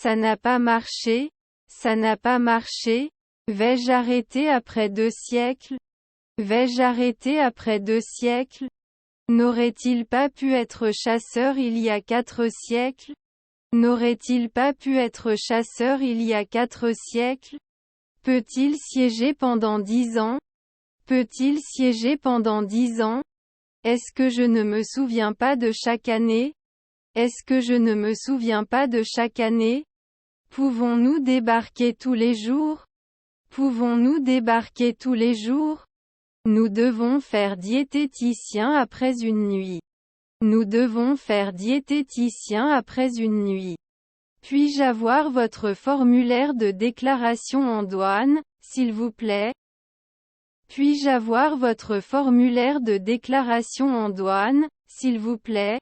Ça n'a pas marché, ça n'a pas marché. Vais-je arrêter après 2 siècles? Vais-je arrêter après 2 siècles? N'aurait-il pas pu être chasseur il y a 4 siècles? N'aurait-il pas pu être chasseur il y a 4 siècles? Peut-il siéger pendant 10 ans? Peut-il siéger pendant 10 ans? Est-ce que je ne me souviens pas de chaque année? Est-ce que je ne me souviens pas de chaque année? Pouvons-nous débarquer tous les jours? Pouvons-nous débarquer tous les jours? Nous devons faire diététicien après une nuit. Nous devons faire diététicien après une nuit. Puis-je avoir votre formulaire de déclaration en douane, s'il vous plaît? Puis-je avoir votre formulaire de déclaration en douane, s'il vous plaît?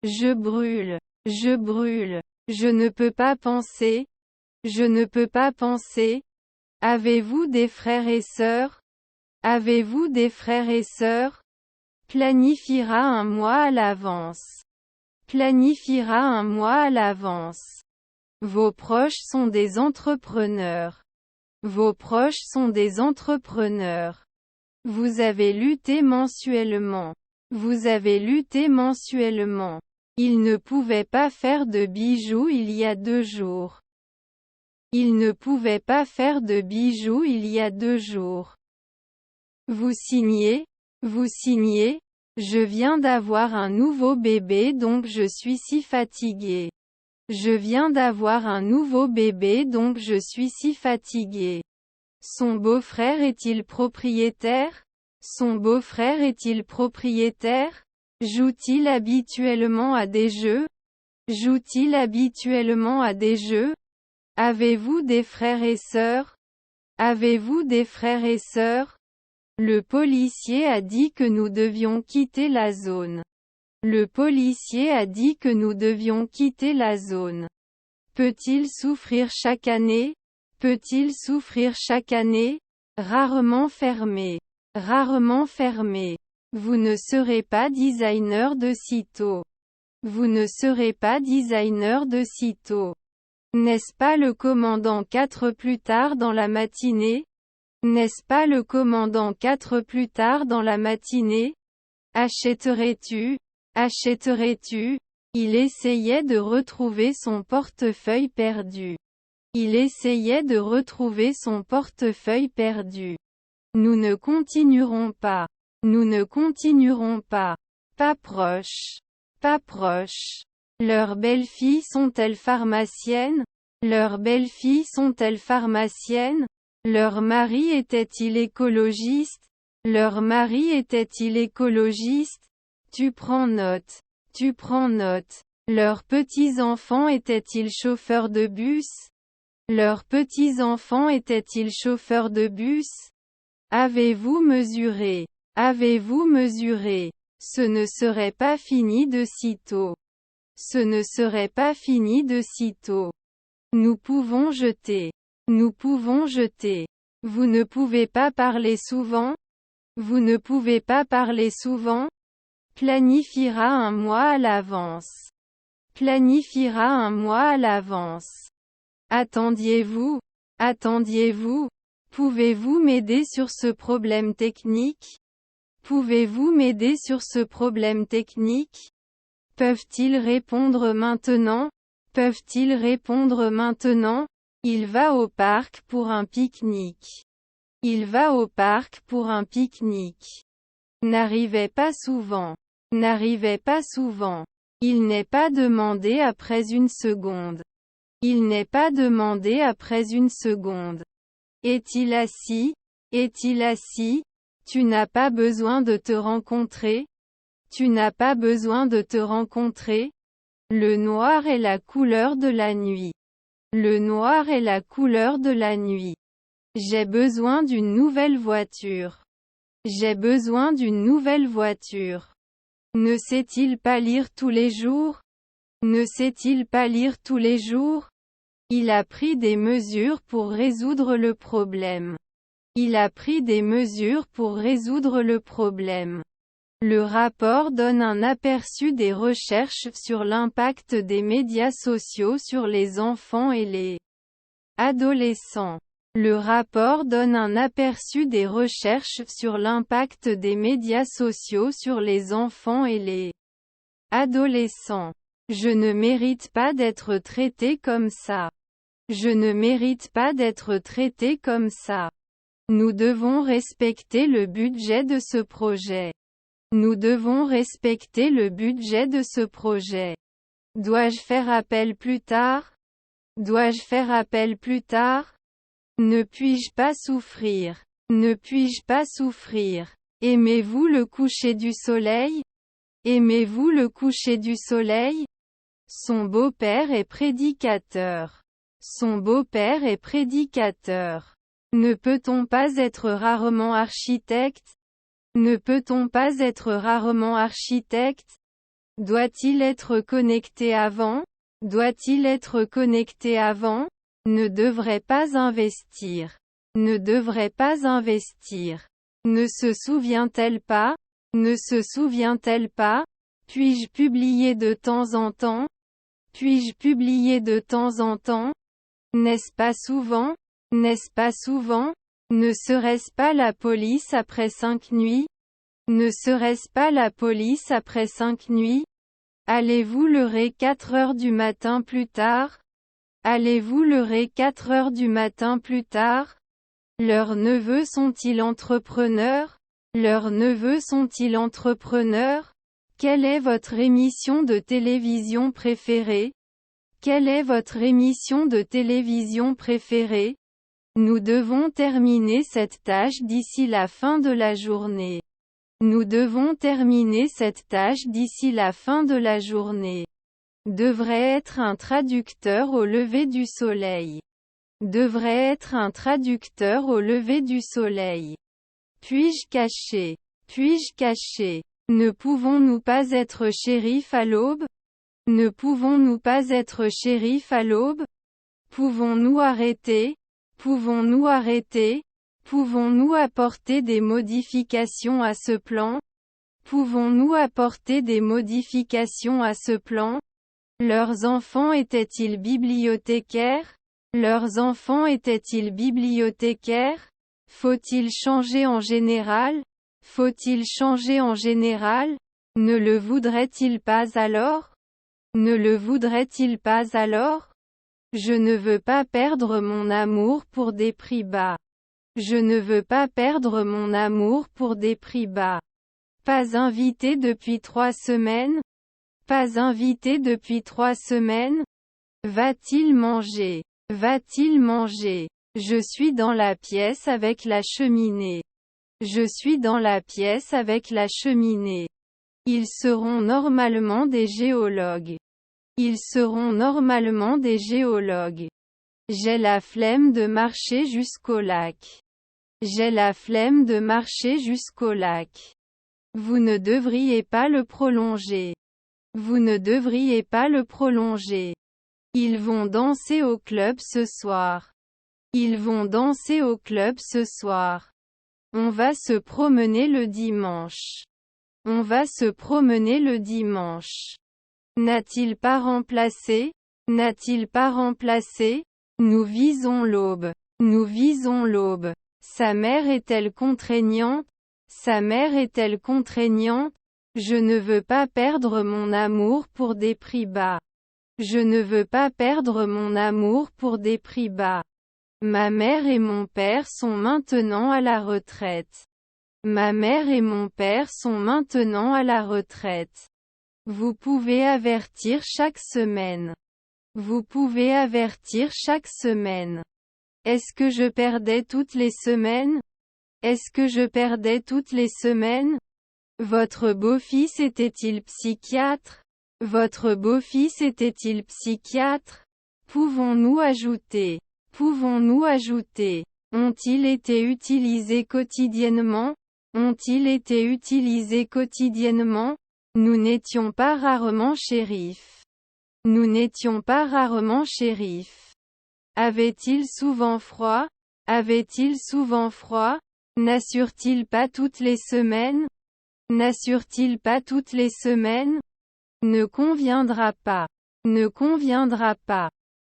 Je brûle. Je brûle. Je ne peux pas penser. Je ne peux pas penser. Avez-vous des frères et sœurs? Avez-vous des frères et sœurs? Planifiera un mois à l'avance. Planifiera un mois à l'avance. Vos proches sont des entrepreneurs. Vos proches sont des entrepreneurs. Vous avez lutté mensuellement. Vous avez lutté mensuellement. Il ne pouvait pas faire de bijoux il y a 2 jours. Il ne pouvait pas faire de bijoux il y a 2 jours. Vous signez? Vous signez? Je viens d'avoir un nouveau bébé donc je suis si fatigué. Je viens d'avoir un nouveau bébé donc je suis si fatigué. Son beau-frère est-il propriétaire? Son beau-frère est-il propriétaire? Joue-t-il habituellement à des jeux? Joue-t-il habituellement à des jeux? Avez-vous des frères et sœurs? Avez-vous des frères et sœurs? Le policier a dit que nous devions quitter la zone. Le policier a dit que nous devions quitter la zone. Peut-il souffrir chaque année? Peut-il souffrir chaque année? Rarement fermé. Rarement fermé. Vous ne serez pas designer de sitôt. Vous ne serez pas designer de sitôt. N'est-ce pas le commandant 4 plus tard dans la matinée? N'est-ce pas le commandant 4 plus tard dans la matinée? Achèterais-tu? Achèterais-tu? Il essayait de retrouver son portefeuille perdu. Il essayait de retrouver son portefeuille perdu. Nous ne continuerons pas. Nous ne continuerons pas. Pas proche. Pas proche. Leurs belles-filles sont-elles pharmaciennes? Leurs belles-filles sont-elles pharmaciennes? Leur mari était-il écologiste? Leur mari était-il écologiste? Tu prends note. Tu prends note. Leurs petits-enfants étaient-ils chauffeurs de bus? Leurs petits-enfants étaient-ils chauffeurs de bus? Avez-vous mesuré? Avez-vous mesuré? Ce ne serait pas fini de sitôt. Ce ne serait pas fini de sitôt. Nous pouvons jeter. Nous pouvons jeter. Vous ne pouvez pas parler souvent? Vous ne pouvez pas parler souvent? Planifiera un mois à l'avance. Planifiera un mois à l'avance. Attendiez-vous? Attendiez-vous? Pouvez-vous m'aider sur ce problème technique? Pouvez-vous m'aider sur ce problème technique? Peuvent-ils répondre maintenant? Peuvent-ils répondre maintenant? Il va au parc pour un pique-nique. Il va au parc pour un pique-nique. N'arrivait pas souvent. N'arrivait pas souvent. Il n'est pas demandé après une seconde. Il n'est pas demandé après une seconde. Est-il assis? Est-il assis? Tu n'as pas besoin de te rencontrer? Tu n'as pas besoin de te rencontrer? Le noir est la couleur de la nuit. Le noir est la couleur de la nuit. J'ai besoin d'une nouvelle voiture. J'ai besoin d'une nouvelle voiture. Ne sait-il pas lire tous les jours? Ne sait-il pas lire tous les jours? Il a pris des mesures pour résoudre le problème. Il a pris des mesures pour résoudre le problème. Le rapport donne un aperçu des recherches sur l'impact des médias sociaux sur les enfants et les adolescents. Le rapport donne un aperçu des recherches sur l'impact des médias sociaux sur les enfants et les adolescents. Je ne mérite pas d'être traité comme ça. Je ne mérite pas d'être traité comme ça. Nous devons respecter le budget de ce projet. Nous devons respecter le budget de ce projet. Dois-je faire appel plus tard? Dois-je faire appel plus tard? Ne puis-je pas souffrir? Ne puis-je pas souffrir? Aimez-vous le coucher du soleil? Aimez-vous le coucher du soleil? Son beau-père est prédicateur. Son beau-père est prédicateur. Ne peut-on pas être rarement architecte? Ne peut-on pas être rarement architecte? Doit-il être connecté avant? Doit-il être connecté avant? Ne devrait pas investir. Ne devrait pas investir. Ne se souvient-elle pas? Ne se souvient-elle pas? Puis-je publier de temps en temps? Puis-je publier de temps en temps? N'est-ce pas souvent? N'est-ce pas souvent? Ne serait-ce pas la police après 5 nuits? Ne serait-ce pas la police après 5 nuits? Allez-vous leurrer 4 heures du matin plus tard? Allez-vous leurrer 4 heures du matin plus tard? Leurs neveux sont-ils entrepreneurs? Leurs neveux sont-ils entrepreneurs? Quelle est votre émission de télévision préférée? Quelle est votre émission de télévision préférée? Nous devons terminer cette tâche d'ici la fin de la journée. Nous devons terminer cette tâche d'ici la fin de la journée. Devrait être un traducteur au lever du soleil. Devrait être un traducteur au lever du soleil. Puis-je cacher? Puis-je cacher? Ne pouvons-nous pas être shérif à l'aube? Ne pouvons-nous pas être shérif à l'aube? Pouvons-nous arrêter? Pouvons-nous arrêter? Pouvons-nous apporter des modifications à ce plan? Pouvons-nous apporter des modifications à ce plan? Leurs enfants étaient-ils bibliothécaires? Leurs enfants étaient-ils bibliothécaires? Faut-il changer en général? Faut-il changer en général? Ne le voudrait-il pas alors? Ne le voudrait-il pas alors? Je ne veux pas perdre mon amour pour des prix bas. Je ne veux pas perdre mon amour pour des prix bas. Pas invité depuis 3 semaines? Pas invité depuis 3 semaines? Va-t-il manger? Va-t-il manger? Je suis dans la pièce avec la cheminée. Je suis dans la pièce avec la cheminée. Ils seront normalement des géologues. Ils seront normalement des géologues. J'ai la flemme de marcher jusqu'au lac. J'ai la flemme de marcher jusqu'au lac. Vous ne devriez pas le prolonger. Vous ne devriez pas le prolonger. Ils vont danser au club ce soir. Ils vont danser au club ce soir. On va se promener le dimanche. On va se promener le dimanche. N'a-t-il pas remplacé? N'a-t-il pas remplacé? Nous visons l'aube. Nous visons l'aube. Sa mère est-elle contraignante? Sa mère est-elle contraignante? Je ne veux pas perdre mon amour pour des prix bas. Je ne veux pas perdre mon amour pour des prix bas. Ma mère et mon père sont maintenant à la retraite. Ma mère et mon père sont maintenant à la retraite. Vous pouvez avertir chaque semaine. Vous pouvez avertir chaque semaine. Est-ce que je perdais toutes les semaines? Est-ce que je perdais toutes les semaines? Votre beau-fils était-il psychiatre? Votre beau-fils était-il psychiatre? Pouvons-nous ajouter? Pouvons-nous ajouter? Ont-ils été utilisés quotidiennement? Ont-ils été utilisés quotidiennement? Nous n'étions pas rarement shérif. Nous n'étions pas rarement shérif. Avait-il souvent froid? Avait-il souvent froid? N'assure-t-il pas toutes les semaines? N'assure-t-il pas toutes les semaines? Ne conviendra pas. Ne conviendra pas.